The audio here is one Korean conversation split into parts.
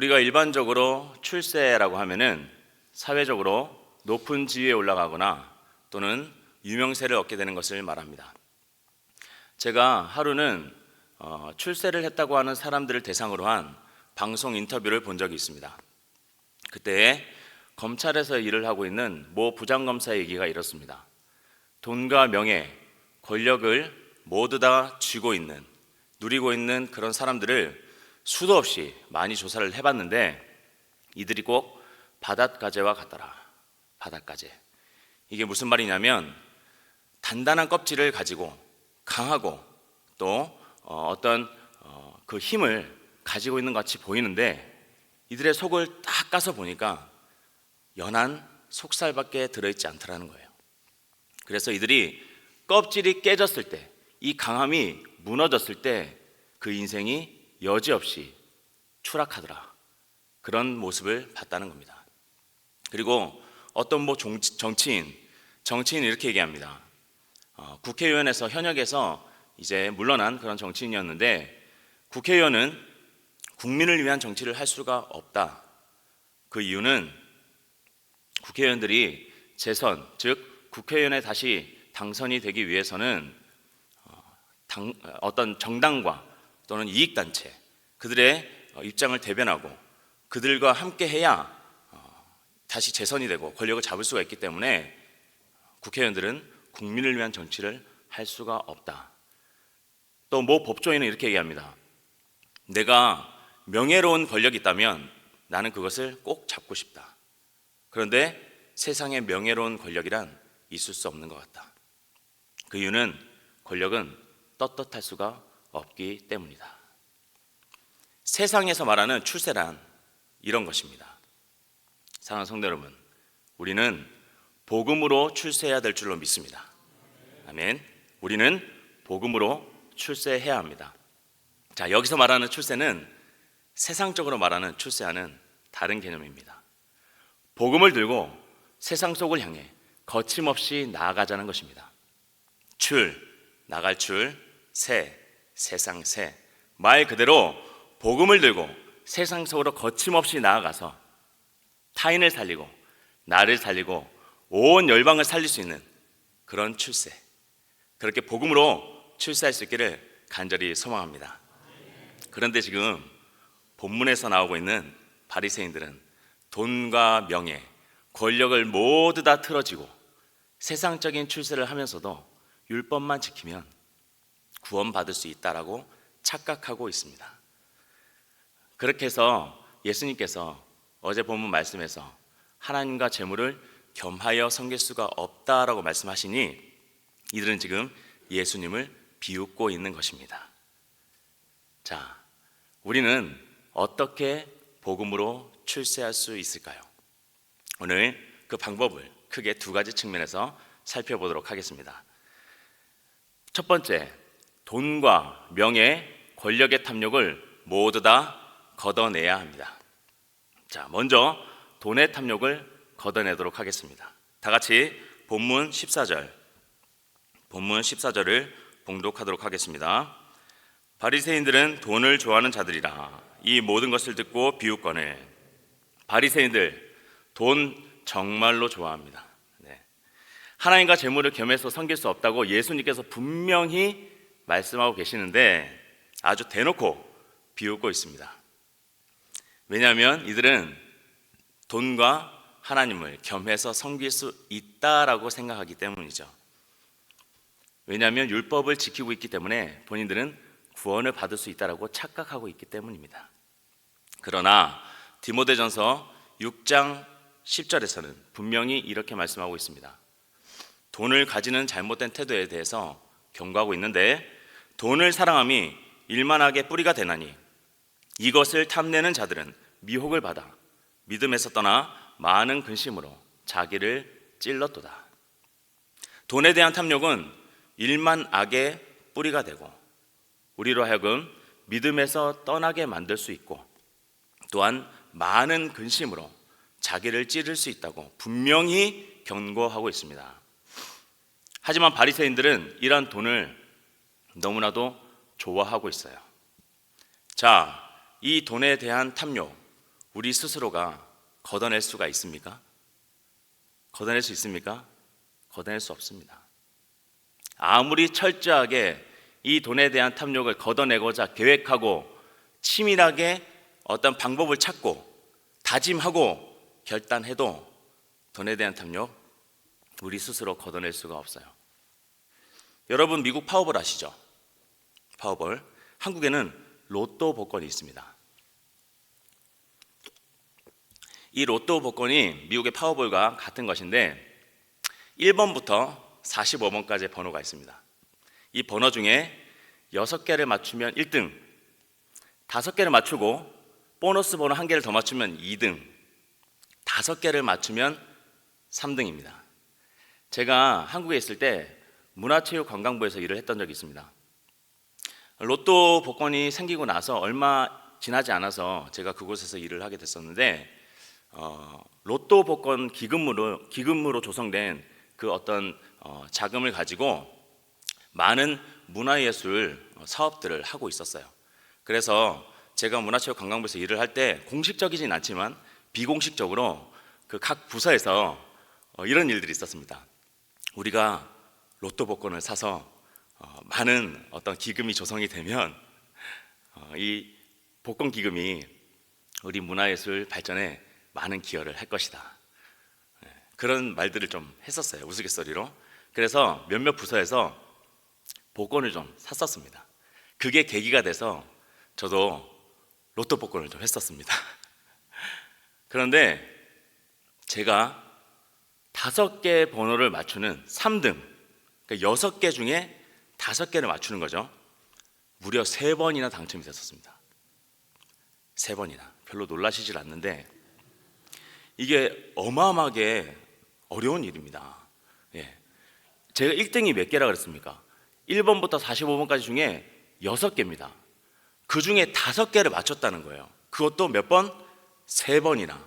우리가 일반적으로 출세라고 하면은 사회적으로 높은 지위에 올라가거나 또는 유명세를 얻게 되는 것을 말합니다. 제가 하루는 출세를 했다고 하는 사람들을 대상으로 한 방송 인터뷰를 본 적이 있습니다. 그때 검찰에서 일을 하고 있는 모 부장검사의 얘기가 이렇습니다. 돈과 명예, 권력을 모두 다 쥐고 있는, 누리고 있는 그런 사람들을 수도 없이 많이 조사를 해봤는데 이들이 꼭 바닷가재와 같더라. 바닷가재. 이게 무슨 말이냐면 단단한 껍질을 가지고 강하고 또 어떤 그 힘을 가지고 있는 것 같이 보이는데 이들의 속을 딱 까서 보니까 연한 속살밖에 들어있지 않더라는 거예요. 그래서 이들이 껍질이 깨졌을 때, 이 강함이 무너졌을 때 그 인생이 여지없이 추락하더라. 그런 모습을 봤다는 겁니다. 그리고 어떤 정치인이 이렇게 얘기합니다. 국회의원에서 현역에서 이제 물러난 그런 정치인이었는데 국회의원은 국민을 위한 정치를 할 수가 없다. 그 이유는 국회의원들이 재선, 즉 국회의원에 다시 당선이 되기 위해서는 어떤 정당과 또는 이익단체, 그들의 입장을 대변하고 그들과 함께 해야 다시 재선이 되고 권력을 잡을 수가 있기 때문에 국회의원들은 국민을 위한 정치를 할 수가 없다. 또 모 법조인은 이렇게 얘기합니다. 내가 명예로운 권력이 있다면 나는 그것을 꼭 잡고 싶다. 그런데 세상에 명예로운 권력이란 있을 수 없는 것 같다. 그 이유는 권력은 떳떳할 수가 없기 때문이다. 세상에서 말하는 출세란 이런 것입니다. 사랑하는 성도 여러분, 우리는 복음으로 출세해야 될 줄로 믿습니다. 아멘. 우리는 복음으로 출세해야 합니다. 자, 여기서 말하는 출세는 세상적으로 말하는 출세와는 다른 개념입니다. 복음을 들고 세상 속을 향해 거침없이 나아가자는 것입니다. 나갈 줄, 세상 새. 말 그대로 복음을 들고 세상 속으로 거침없이 나아가서 타인을 살리고 나를 살리고 온 열방을 살릴 수 있는 그런 출세. 그렇게 복음으로 출세할 수 있기를 간절히 소망합니다. 그런데 지금 본문에서 나오고 있는 바리새인들은 돈과 명예, 권력을 모두 다 틀어지고 세상적인 출세를 하면서도 율법만 지키면 구원받을 수 있다라고 착각하고 있습니다. 그렇게 해서 예수님께서 어제 본문 말씀에서 하나님과 재물을 겸하여 섬길 수가 없다라고 말씀하시니 이들은 지금 예수님을 비웃고 있는 것입니다. 자, 우리는 어떻게 복음으로 출세할 수 있을까요? 오늘 그 방법을 크게 두 가지 측면에서 살펴보도록 하겠습니다. 첫 번째, 돈과 명예, 권력의 탐욕을 모두 다 걷어내야 합니다. 자, 먼저 돈의 탐욕을 걷어내도록 하겠습니다. 다 같이 본문 14절을 봉독하도록 하겠습니다. 바리새인들은 돈을 좋아하는 자들이라 이 모든 것을 듣고 비웃거늘. 바리새인들 돈 정말로 좋아합니다. 하나님과 재물을 겸해서 섬길 수 없다고 예수님께서 분명히 말씀하고 계시는데 아주 대놓고 비웃고 있습니다. 왜냐하면 이들은 돈과 하나님을 겸해서 섬길 수 있다라고 생각하기 때문이죠. 왜냐하면 율법을 지키고 있기 때문에 본인들은 구원을 받을 수 있다라고 착각하고 있기 때문입니다. 그러나 디모데전서 6장 10절에서는 분명히 이렇게 말씀하고 있습니다. 돈을 가지는 잘못된 태도에 대해서 경고하고 있는데 돈을 사랑함이 일만하게 뿌리가 되나니 이것을 탐내는 자들은 미혹을 받아 믿음에서 떠나 많은 근심으로 자기를 찔렀도다. 돈에 대한 탐욕은 일만 악의 뿌리가 되고 우리로 하여금 믿음에서 떠나게 만들 수 있고 또한 많은 근심으로 자기를 찌를 수 있다고 분명히 경고하고 있습니다. 하지만 바리새인들은 이러한 돈을 너무나도 좋아하고 있어요. 자, 이 돈에 대한 탐욕, 우리 스스로가 걷어낼 수가 있습니까? 걷어낼 수 있습니까? 걷어낼 수 없습니다. 아무리 철저하게 이 돈에 대한 탐욕을 걷어내고자 계획하고 치밀하게 어떤 방법을 찾고 다짐하고 결단해도 돈에 대한 탐욕 우리 스스로 걷어낼 수가 없어요. 여러분 미국 파워볼 아시죠? 파워볼. 한국에는 로또 복권이 있습니다. 이 로또 복권이 미국의 파워볼과 같은 것인데 1번부터 45번까지의 번호가 있습니다. 이 번호 중에 6개를 맞추면 1등, 5개를 맞추고 보너스 번호 1개를 더 맞추면 2등, 5개를 맞추면 3등입니다. 제가 한국에 있을 때 문화체육관광부에서 일을 했던 적이 있습니다. 로또 복권이 생기고 나서 얼마 지나지 않아서 제가 그곳에서 일을 하게 됐었는데 로또 복권 기금으로 조성된 그 어떤 자금을 가지고 많은 문화예술 사업들을 하고 있었어요. 그래서 제가 문화체육관광부에서 일을 할 때 공식적이진 않지만 비공식적으로 그 각 부서에서 이런 일들이 있었습니다. 우리가 로또 복권을 사서 많은 어떤 기금이 조성이 되면 이 복권 기금이 우리 문화예술 발전에 많은 기여를 할 것이다. 그런 말들을 좀 했었어요. 우스갯소리로. 그래서 몇몇 부서에서 복권을 좀 샀었습니다. 그게 계기가 돼서 저도 로또 복권을 좀 했었습니다. 그런데 제가 5개 번호를 맞추는 3등, 그러니까 6개 중에 5개를 맞추는 거죠. 무려 3번이나 당첨이 됐었습니다. 3번이나. 별로 놀라시질 않는데 이게 어마어마하게 어려운 일입니다. 제가 1등이 몇 개라 그랬습니까? 1번부터 45번까지 중에 6개입니다. 그 중에 5개를 맞췄다는 거예요. 그것도 몇 번? 3번이나.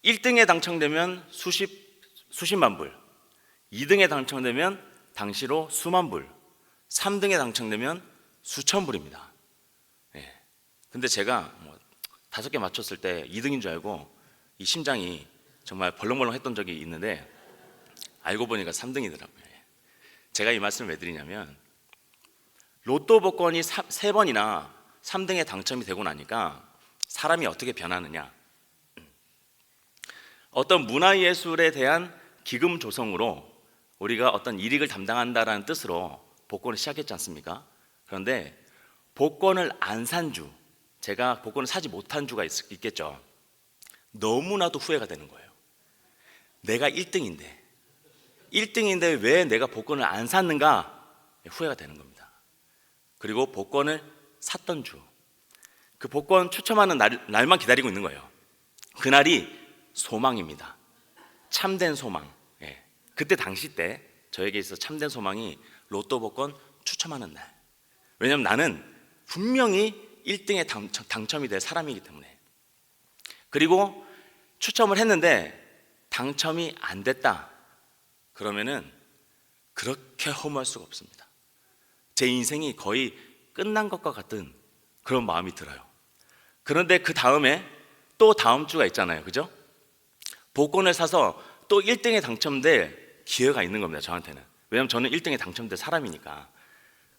1등에 당첨되면 수십만 불, 2등에 당첨되면 당시로 수만 불, 3등에 당첨되면 수천 불입니다. 근데 제가 5개 맞췄을 때 2등인 줄 알고 이 심장이 정말 벌렁벌렁 했던 적이 있는데 알고 보니까 3등이더라고요. 제가 이 말씀을 왜 드리냐면 로또 복권이 3번이나 3등에 당첨이 되고 나니까 사람이 어떻게 변하느냐, 어떤 문화예술에 대한 기금 조성으로 우리가 어떤 이익을 담당한다라는 뜻으로 복권을 시작했지 않습니까? 그런데 복권을 안 산 주, 제가 복권을 사지 못한 주가 있겠죠. 너무나도 후회가 되는 거예요. 내가 1등인데 왜 내가 복권을 안 샀는가 후회가 되는 겁니다. 그리고 복권을 샀던 주, 그 복권 추첨하는 날만 기다리고 있는 거예요. 그날이 소망입니다. 참된 소망. 그때 당시 때 저에게 있어서 참된 소망이 로또 복권 추첨하는 날. 왜냐하면 나는 분명히 1등에 당첨이 될 사람이기 때문에. 그리고 추첨을 했는데 당첨이 안 됐다. 그러면은 그렇게 허무할 수가 없습니다. 제 인생이 거의 끝난 것과 같은 그런 마음이 들어요. 그런데 그 다음에 또 다음 주가 있잖아요. 그죠? 복권을 사서 또 1등에 당첨될 기회가 있는 겁니다. 저한테는. 왜냐하면 저는 1등에 당첨될 사람이니까.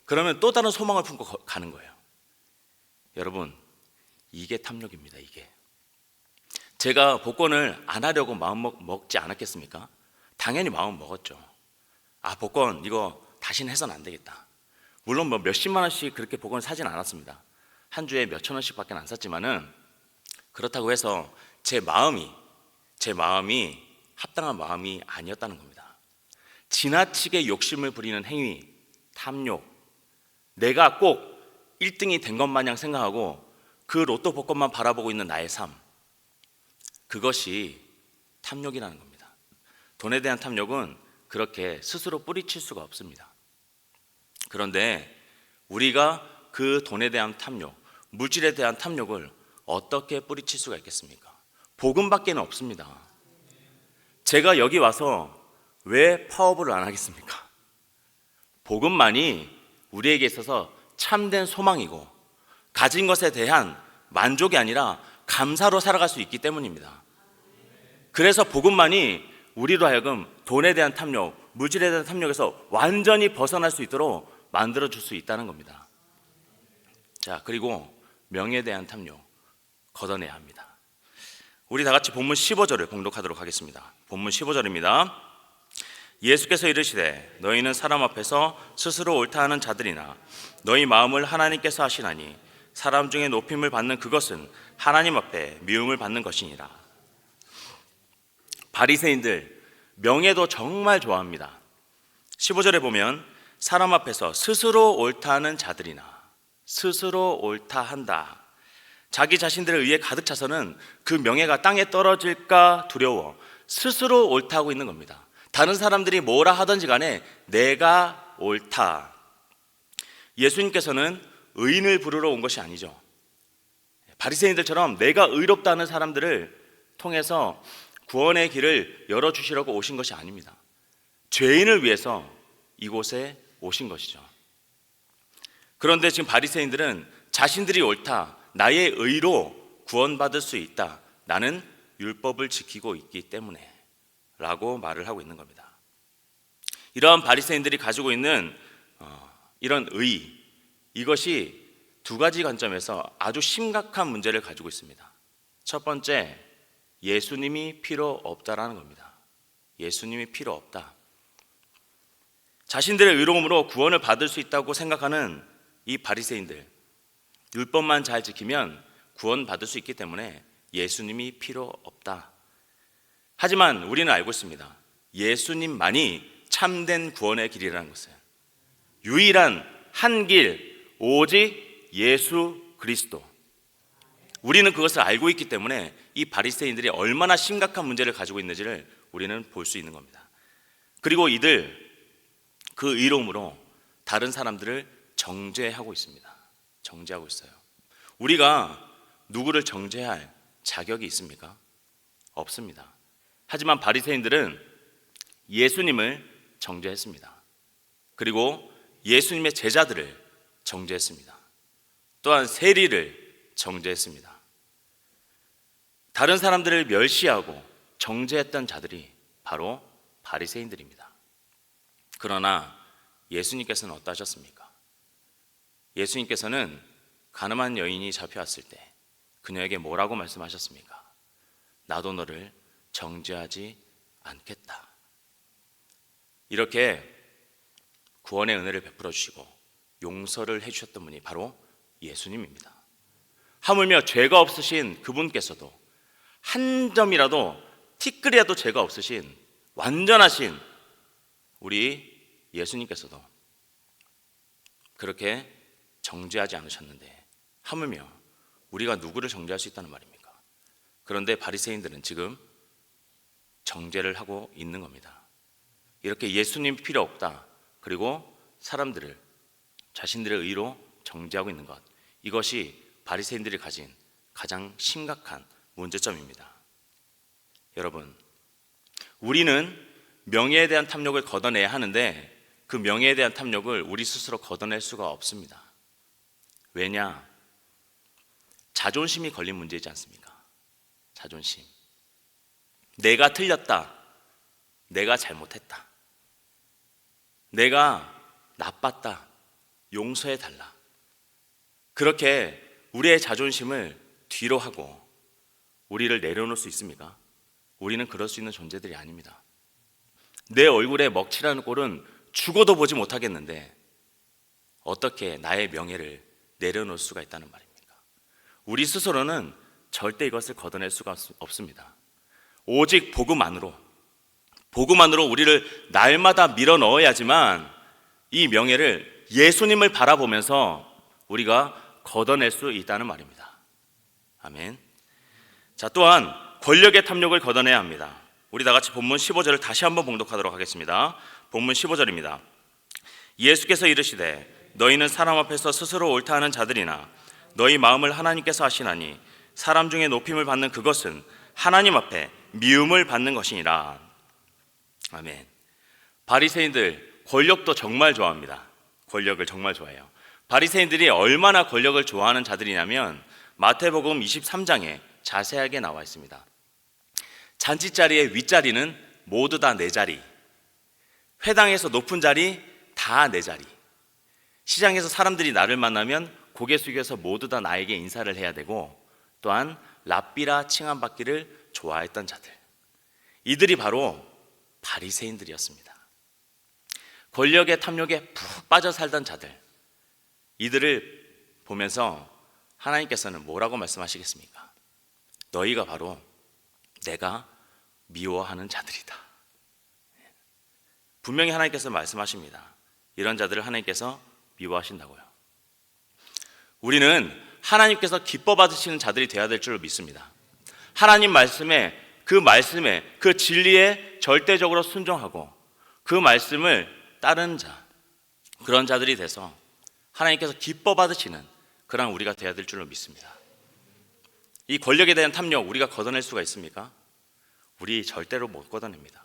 그러면 또 다른 소망을 품고 가는 거예요. 여러분, 이게 탐욕입니다. 이게. 제가 복권을 안 하려고 마음 먹지 않았겠습니까? 당연히 마음 먹었죠. 복권 이거 다시는 해서는 안 되겠다. 물론 몇십만 원씩 그렇게 복권을 사진 않았습니다. 한 주에 몇천 원씩 밖에 안 샀지만은 그렇다고 해서 제 마음이 합당한 마음이 아니었다는 겁니다. 지나치게 욕심을 부리는 행위, 탐욕, 내가 꼭 1등이 된 것 마냥 생각하고 그 로또 복권만 바라보고 있는 나의 삶, 그것이 탐욕이라는 겁니다. 돈에 대한 탐욕은 그렇게 스스로 뿌리칠 수가 없습니다. 그런데 우리가 그 돈에 대한 탐욕, 물질에 대한 탐욕을 어떻게 뿌리칠 수가 있겠습니까? 복음밖에는 없습니다. 제가 여기 와서 왜 파워볼을 안 하겠습니까? 복음만이 우리에게 있어서 참된 소망이고 가진 것에 대한 만족이 아니라 감사로 살아갈 수 있기 때문입니다. 그래서 복음만이 우리로 하여금 돈에 대한 탐욕, 물질에 대한 탐욕에서 완전히 벗어날 수 있도록 만들어줄 수 있다는 겁니다. 자, 그리고 명예에 대한 탐욕 걷어내야 합니다. 우리 다 같이 본문 15절을 봉독하도록 하겠습니다. 본문 15절입니다. 예수께서 이르시되 너희는 사람 앞에서 스스로 옳다 하는 자들이나 너희 마음을 하나님께서 하시나니 사람 중에 높임을 받는 그것은 하나님 앞에 미움을 받는 것이니라. 바리새인들 명예도 정말 좋아합니다. 15절에 보면 사람 앞에서 스스로 옳다 하는 자들이나, 스스로 옳다 한다. 자기 자신들의 의에 가득 차서는 그 명예가 땅에 떨어질까 두려워 스스로 옳다 하고 있는 겁니다. 다른 사람들이 뭐라 하든지 간에 내가 옳다. 예수님께서는 의인을 부르러 온 것이 아니죠. 바리새인들처럼 내가 의롭다는 사람들을 통해서 구원의 길을 열어주시려고 오신 것이 아닙니다. 죄인을 위해서 이곳에 오신 것이죠. 그런데 지금 바리새인들은 자신들이 옳다, 나의 의로 구원받을 수 있다, 나는 율법을 지키고 있기 때문에 라고 말을 하고 있는 겁니다. 이러한 바리새인들이 가지고 있는 이런 의, 이것이 두 가지 관점에서 아주 심각한 문제를 가지고 있습니다. 첫 번째, 예수님이 필요 없다라는 겁니다. 예수님이 필요 없다. 자신들의 의로움으로 구원을 받을 수 있다고 생각하는 이 바리새인들, 율법만 잘 지키면 구원 받을 수 있기 때문에 예수님이 필요 없다. 하지만 우리는 알고 있습니다. 예수님만이 참된 구원의 길이라는 것은, 유일한 한 길, 오직 예수 그리스도. 우리는 그것을 알고 있기 때문에 이 바리새인들이 얼마나 심각한 문제를 가지고 있는지를 우리는 볼 수 있는 겁니다. 그리고 이들 그 의로움으로 다른 사람들을 정죄하고 있습니다. 정죄하고 있어요. 우리가 누구를 정죄할 자격이 있습니까? 없습니다. 하지만 바리새인들은 예수님을 정죄했습니다. 그리고 예수님의 제자들을 정죄했습니다. 또한 세리를 정죄했습니다. 다른 사람들을 멸시하고 정죄했던 자들이 바로 바리새인들입니다. 그러나 예수님께서는 어떠하셨습니까? 예수님께서는 가늠한 여인이 잡혀왔을 때 그녀에게 뭐라고 말씀하셨습니까? 나도 너를 정죄하지 않겠다. 이렇게 구원의 은혜를 베풀어 주시고 용서를 해주셨던 분이 바로 예수님입니다. 하물며 죄가 없으신 그분께서도 한 점이라도 티끌이라도 죄가 없으신 완전하신 우리 예수님께서도 그렇게 정죄하지 않으셨는데 하물며 우리가 누구를 정죄할 수 있다는 말입니까? 그런데 바리새인들은 지금 정죄를 하고 있는 겁니다. 이렇게 예수님 필요 없다, 그리고 사람들을 자신들의 의로 정죄하고 있는 것, 이것이 바리새인들이 가진 가장 심각한 문제점입니다. 여러분, 우리는 명예에 대한 탐욕을 걷어내야 하는데 그 명예에 대한 탐욕을 우리 스스로 걷어낼 수가 없습니다. 왜냐? 자존심이 걸린 문제이지 않습니까? 자존심. 내가 틀렸다, 내가 잘못했다, 내가 나빴다, 용서해달라. 그렇게 우리의 자존심을 뒤로 하고 우리를 내려놓을 수 있습니까? 우리는 그럴 수 있는 존재들이 아닙니다. 내 얼굴에 먹칠하는 꼴은 죽어도 보지 못하겠는데 어떻게 나의 명예를 내려놓을 수가 있다는 말입니까? 우리 스스로는 절대 이것을 걷어낼 수가 없습니다. 오직 복음만으로 우리를 날마다 밀어 넣어야지만 이 명예를 예수님을 바라보면서 우리가 걷어낼 수 있다는 말입니다. 아멘. 자, 또한 권력의 탐욕을 걷어내야 합니다. 우리 다 같이 본문 15절을 다시 한번 봉독하도록 하겠습니다. 본문 15절입니다. 예수께서 이르시되 너희는 사람 앞에서 스스로 옳다 하는 자들이나 너희 마음을 하나님께서 하시나니 사람 중에 높임을 받는 그것은 하나님 앞에 미움을 받는 것이니라. 아멘. 바리새인들 권력도 정말 좋아합니다. 권력을 정말 좋아해요. 바리새인들이 얼마나 권력을 좋아하는 자들이냐면 마태복음 23장에 자세하게 나와 있습니다. 잔치 자리의 윗자리는 모두 다 내 자리, 회당에서 높은 자리 다 내 자리, 시장에서 사람들이 나를 만나면 고개 숙여서 모두 다 나에게 인사를 해야 되고, 또한 랍비라 칭함받기를 좋아했던 자들, 이들이 바로 바리새인들이었습니다. 권력의 탐욕에 푹 빠져 살던 자들, 이들을 보면서 하나님께서는 뭐라고 말씀하시겠습니까? 너희가 바로 내가 미워하는 자들이다. 분명히 하나님께서 말씀하십니다. 이런 자들을 하나님께서 미워하신다고요. 우리는 하나님께서 기뻐 받으시는 자들이 되어야 될 줄로 믿습니다. 하나님 말씀에, 그 진리에 절대적으로 순종하고 그 말씀을 따르는 자, 그런 자들이 돼서 하나님께서 기뻐 받으시는 그런 우리가 되어야 될 줄로 믿습니다. 이 권력에 대한 탐욕 우리가 걷어낼 수가 있습니까? 우리 절대로 못 걷어냅니다.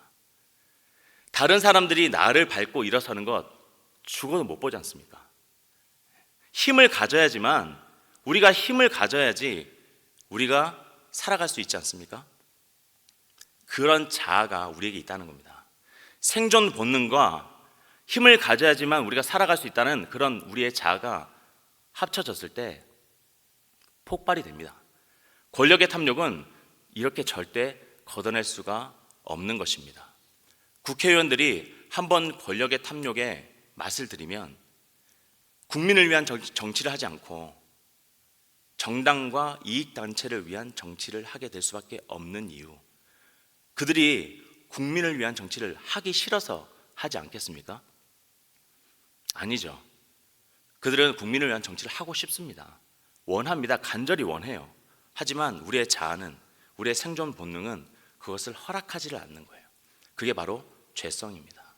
다른 사람들이 나를 밟고 일어서는 것 죽어도 못 보지 않습니까? 힘을 가져야지만, 우리가 힘을 가져야지 우리가 살아갈 수 있지 않습니까? 그런 자아가 우리에게 있다는 겁니다. 생존 본능과 힘을 가져야지만 우리가 살아갈 수 있다는 그런 우리의 자아가 합쳐졌을 때 폭발이 됩니다. 권력의 탐욕은 이렇게 절대 걷어낼 수가 없는 것입니다. 국회의원들이 한번 권력의 탐욕에 맛을 들이면 국민을 위한 정치를 하지 않고 정당과 이익단체를 위한 정치를 하게 될 수밖에 없는 이유, 그들이 국민을 위한 정치를 하기 싫어서 하지 않겠습니까? 아니죠. 그들은 국민을 위한 정치를 하고 싶습니다. 원합니다. 간절히 원해요. 하지만 우리의 자아는, 우리의 생존 본능은 그것을 허락하지를 않는 거예요. 그게 바로 죄성입니다.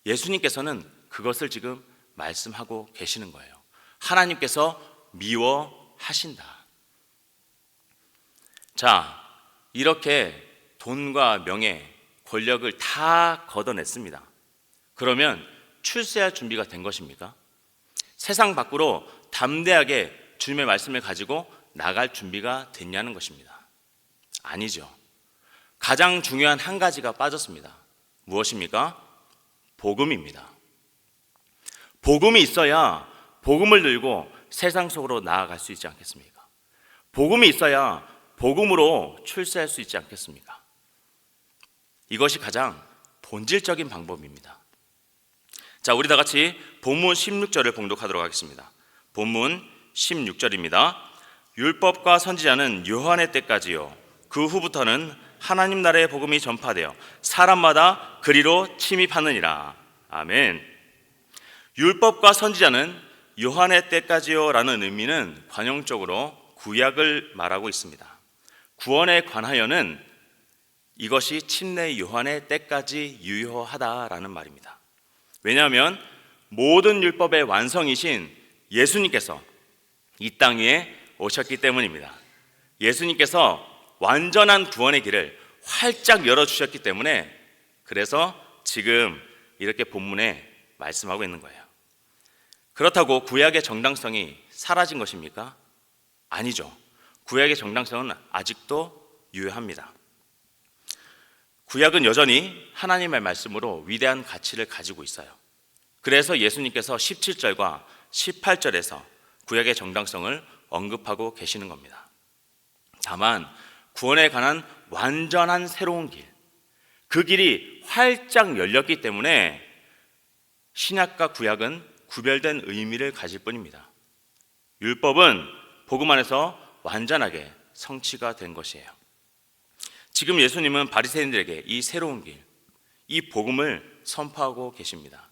예수님께서는 그것을 지금 말씀하고 계시는 거예요. 하나님께서 미워하신다. 자, 이렇게 돈과 명예, 권력을 다 걷어냈습니다. 그러면 출세할 준비가 된 것입니까? 세상 밖으로 담대하게 주님의 말씀을 가지고 나갈 준비가 됐냐는 것입니다. 아니죠. 가장 중요한 한 가지가 빠졌습니다. 무엇입니까? 복음입니다. 복음이 있어야 복음을 들고 세상 속으로 나아갈 수 있지 않겠습니까? 복음이 있어야 복음으로 출세할 수 있지 않겠습니까? 이것이 가장 본질적인 방법입니다. 자, 우리 다 같이 본문 16절을 봉독하도록 하겠습니다. 본문 16절입니다. 율법과 선지자는 요한의 때까지요, 그 후부터는 하나님 나라의 복음이 전파되어 사람마다 그리로 침입하느니라. 아멘. 율법과 선지자는 요한의 때까지요 라는 의미는 관용적으로 구약을 말하고 있습니다. 구원에 관하여는 이것이 침례 요한의 때까지 유효하다라는 말입니다. 왜냐하면 모든 율법의 완성이신 예수님께서 이 땅 위에 오셨기 때문입니다. 예수님께서 완전한 구원의 길을 활짝 열어주셨기 때문에, 그래서 지금 이렇게 본문에 말씀하고 있는 거예요. 그렇다고 구약의 정당성이 사라진 것입니까? 아니죠. 구약의 정당성은 아직도 유효합니다. 구약은 여전히 하나님의 말씀으로 위대한 가치를 가지고 있어요. 그래서 예수님께서 17절과 18절에서 구약의 정당성을 언급하고 계시는 겁니다. 다만 구원에 관한 완전한 새로운 길, 그 길이 활짝 열렸기 때문에 신약과 구약은 구별된 의미를 가질 뿐입니다. 율법은 복음 안에서 완전하게 성취가 된 것이에요. 지금 예수님은 바리새인들에게 이 새로운 길, 이 복음을 선포하고 계십니다.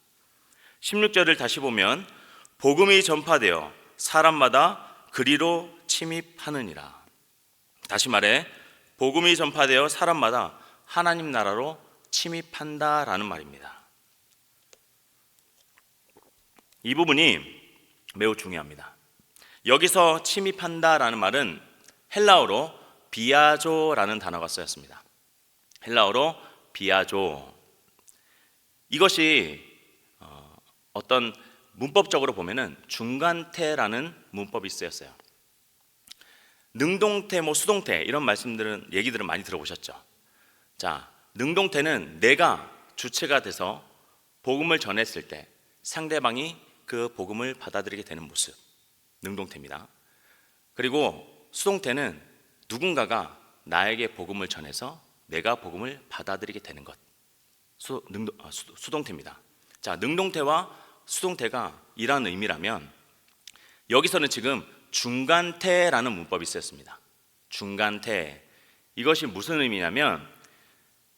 16절을 다시 보면 복음이 전파되어 사람마다 그리로 침입하느니라. 다시 말해 복음이 전파되어 사람마다 하나님 나라로 침입한다라는 말입니다. 이 부분이 매우 중요합니다. 여기서 침입한다라는 말은 헬라어로 비아조라는 단어가 쓰였습니다. 헬라어로 비아조. 이것이 어떤 문법적으로 보면은 중간태라는 문법이 쓰였어요. 능동태, 수동태 이런 얘기들은 많이 들어보셨죠? 자, 능동태는 내가 주체가 돼서 복음을 전했을 때 상대방이 그 복음을 받아들이게 되는 모습, 능동태입니다. 그리고 수동태는 누군가가 나에게 복음을 전해서 내가 복음을 받아들이게 되는 것, 수동태입니다. 자, 능동태와 수동태가 이러한 의미라면 여기서는 지금 중간태라는 문법이 쓰였습니다. 중간태, 이것이 무슨 의미냐면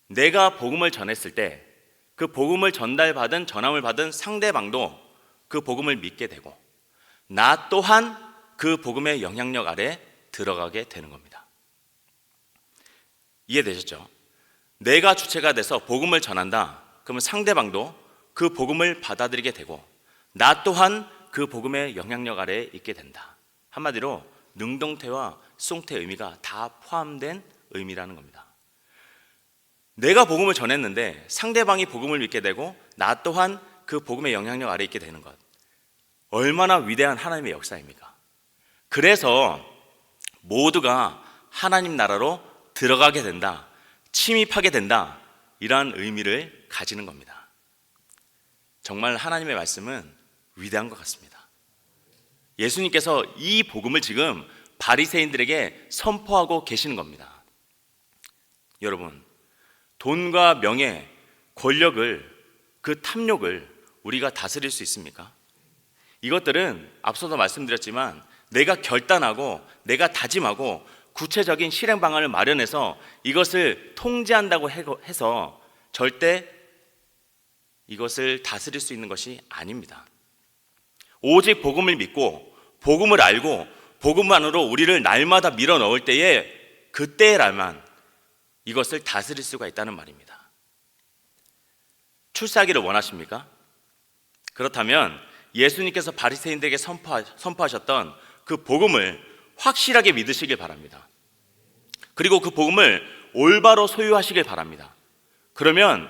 내가 복음을 전했을 때 그 복음을 전함을 받은 상대방도 그 복음을 믿게 되고 나 또한 그 복음의 영향력 아래 들어가게 되는 겁니다. 이해되셨죠? 내가 주체가 돼서 복음을 전한다. 그러면 상대방도 그 복음을 받아들이게 되고 나 또한 그 복음의 영향력 아래에 있게 된다. 한마디로 능동태와 수동태의 의미가 다 포함된 의미라는 겁니다. 내가 복음을 전했는데 상대방이 복음을 믿게 되고 나 또한 그 복음의 영향력 아래에 있게 되는 것, 얼마나 위대한 하나님의 역사입니까? 그래서 모두가 하나님 나라로 들어가게 된다, 침입하게 된다, 이러한 의미를 가지는 겁니다. 정말 하나님의 말씀은 위대한 것 같습니다. 예수님께서 이 복음을 지금 바리새인들에게 선포하고 계시는 겁니다. 여러분, 돈과 명예, 권력을, 그 탐욕을 우리가 다스릴 수 있습니까? 이것들은 앞서도 말씀드렸지만 내가 결단하고 내가 다짐하고 구체적인 실행 방안을 마련해서 이것을 통제한다고 해서 절대 이것을 다스릴 수 있는 것이 아닙니다. 오직 복음을 믿고 복음을 알고 복음만으로 우리를 날마다 밀어 넣을 때에 그때라만 이것을 다스릴 수가 있다는 말입니다. 출세하기를 원하십니까? 그렇다면 예수님께서 바리새인들에게 선포하셨던 그 복음을 확실하게 믿으시길 바랍니다. 그리고 그 복음을 올바로 소유하시길 바랍니다. 그러면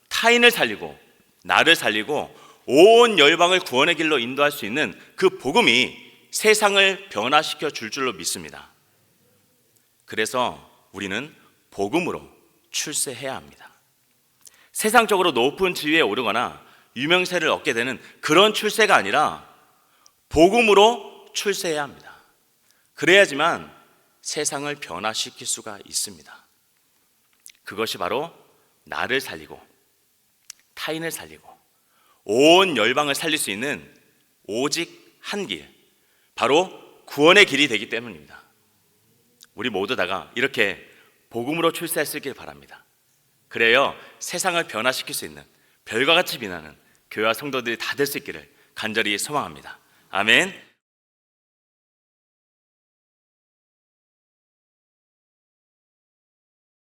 타인을 살리고 나를 살리고 온 열방을 구원의 길로 인도할 수 있는 그 복음이 세상을 변화시켜 줄 줄로 믿습니다. 그래서 우리는 복음으로 출세해야 합니다. 세상적으로 높은 지위에 오르거나 유명세를 얻게 되는 그런 출세가 아니라 복음으로 출세해야 합니다. 그래야지만 세상을 변화시킬 수가 있습니다. 그것이 바로 나를 살리고 타인을 살리고 온 열방을 살릴 수 있는 오직 한 길, 바로 구원의 길이 되기 때문입니다. 우리 모두 다가 이렇게 복음으로 출세했길 바랍니다. 그래야 세상을 변화시킬 수 있는 별과 같이 빛나는 교회와 성도들이 다 될 수 있기를 간절히 소망합니다. 아멘.